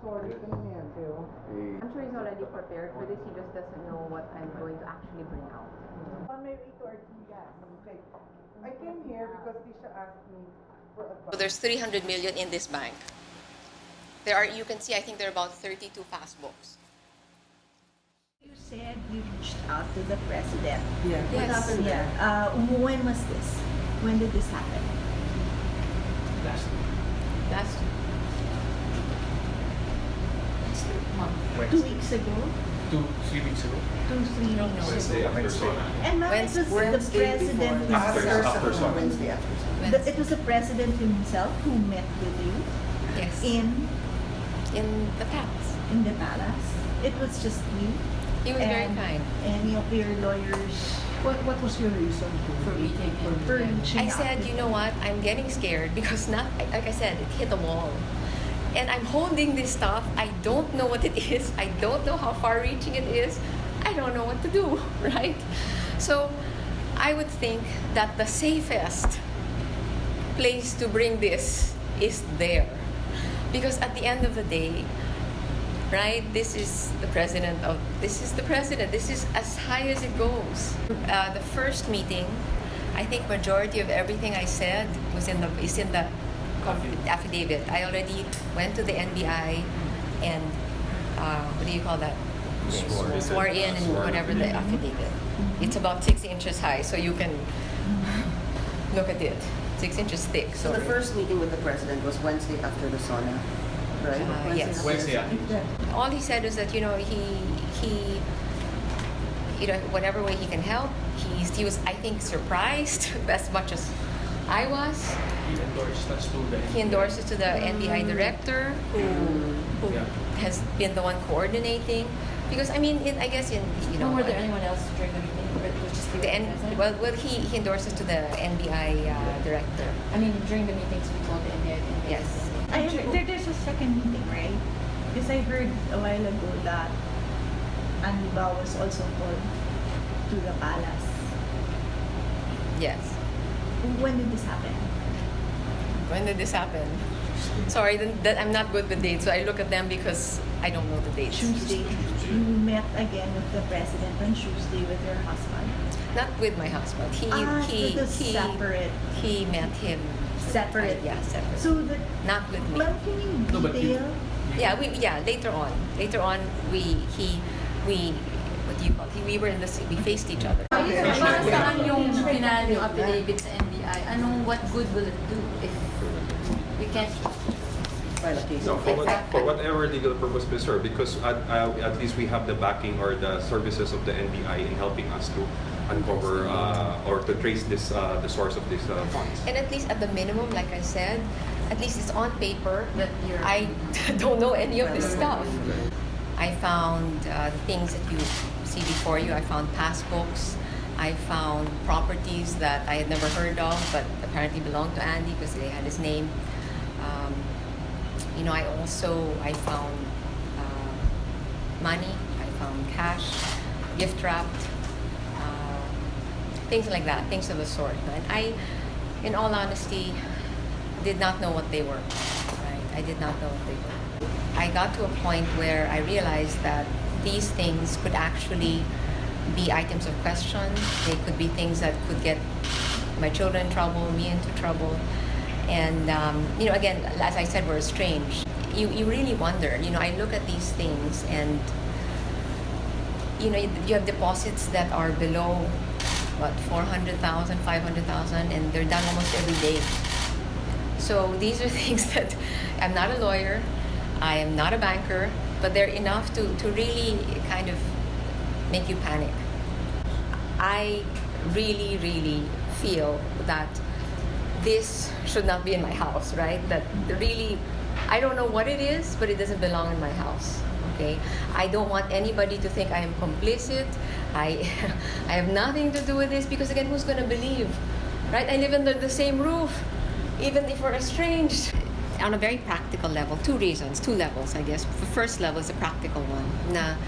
sorry ka na yan, Teo. I'm sure he's already prepared for this. He just doesn't know what I'm going to actually bring out. On my way to Artigas, okay. I came here because Tisha asked me for advice. So there's 300 million in this bank. There are, you can see, I think there are about 32 passbooks. You said you reached out to the president. Yeah. What Yes. happened there? When was this? When did this happen? Last month. Wednesday. 2 weeks ago? 3 weeks ago. 3 weeks Wednesday ago. after Sona. And ma'am, it was the president After Sona. Wednesday after. It was the president himself who met with you Yes. in the palace. the palace. It was just you. He was very and kind. Any of your lawyers What was your reason for reaching I out said, to you know what? I'm getting scared because like I said, it hit a wall. And I'm holding this stuff. I don't know what it is. I don't know how far-reaching it is. I don't know what to do, right? So I would think that the safest place to bring this is there. Because at the end of the day, right, this is the president. This is as high as it goes. The first meeting, I think majority of everything I said is in the affidavit. I already went to the NBI and what do you call that? Swore in and whatever the affidavit. It's about 6 inches high, so you can look at it. 6 inches thick. So the first meeting with the president was Wednesday after the sauna, right? Yes. Wednesday after. All he said is that he whatever way he can help. He was, I think, surprised as much as I was. He endorsed it to the NBI director who Yeah. has been the one coordinating. Because I mean, I guess Were there anyone else during the meeting? Or it was just the he endorsed it to the NBI director. I mean, during the meetings, we told the NBI. Yes. There's a second meeting, right? Because I heard a while ago that Anibal was also called to the palace. Yes. When did this happen? When did this happen? Sorry, that I'm not good with dates, so I look at them because I don't know the dates. Tuesday. You met again with the president on Tuesday with your husband. Not with my husband. He separate. He met him Separate. Yeah, separate. So that. Not with me. Ma'am, can you No, but you- Yeah, later on. What do you call it? We were in the we faced each other. Para saan yung final yung affidavit sa NBI? What good will it do if we can't? So for whatever legal purpose may serve, because at least we have the backing or the services of the NBI in helping us to uncover or to trace this the source of these funds. And at least at the minimum, like I said, at least it's on paper that I don't know any of this stuff. I found things that you see before you. I found passbooks. I found properties that I had never heard of, but apparently belonged to Andy because they had his name. I found money. I found cash, gift wrapped, things like that, things of the sort. And I, in all honesty, did not know what they were. Right? I did not know what they were. I got to a point where I realized that these things could actually be items of question. They could be things that could get my children in trouble, me into trouble. And, again, as I said, we're estranged. You really wonder. I look at these things and, you have deposits that are below, 400,000, 500,000, and they're done almost every day. So these are things that, I'm not a lawyer, I am not a banker, but they're enough to really kind of make you panic. I really, really feel that this should not be in my house, right? That really, I don't know what it is, but it doesn't belong in my house, okay? I don't want anybody to think I am complicit. I have nothing to do with this because, again, who's gonna believe, right? I live under the same roof, even if we're estranged. On a very practical level, two levels, I guess. The first level is a practical one. Now,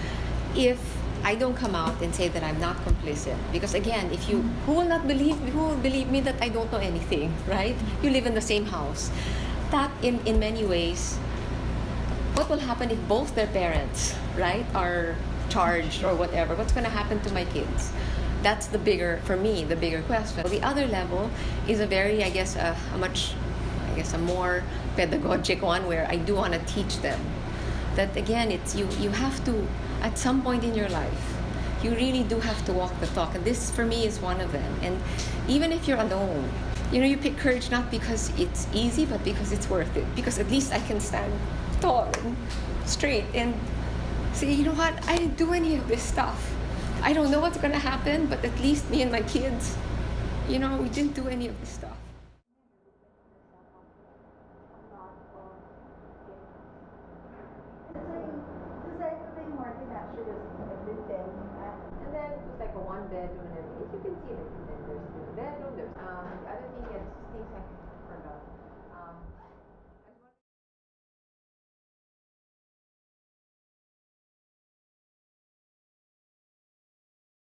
if I don't come out and say that I'm not complicit, because again, who will believe me that I don't know anything, right? You live in the same house. That in many ways what will happen if both their parents, right, are charged or whatever? What's going to happen to my kids? That's the bigger, for me, the bigger question. The other level is a very, I guess, a more pedagogic one where I do want to teach them that, again, it's you have to, at some point in your life, you really do have to walk the talk. And this, for me, is one of them. And even if you're alone, you pick courage not because it's easy, but because it's worth it. Because at least I can stand tall and straight and say, you know what, I didn't do any of this stuff. I don't know what's going to happen, but at least me and my kids, we didn't do any of this stuff. And then it was like a one bedroom and everything. You can see it. And then there's the bedroom, there's the other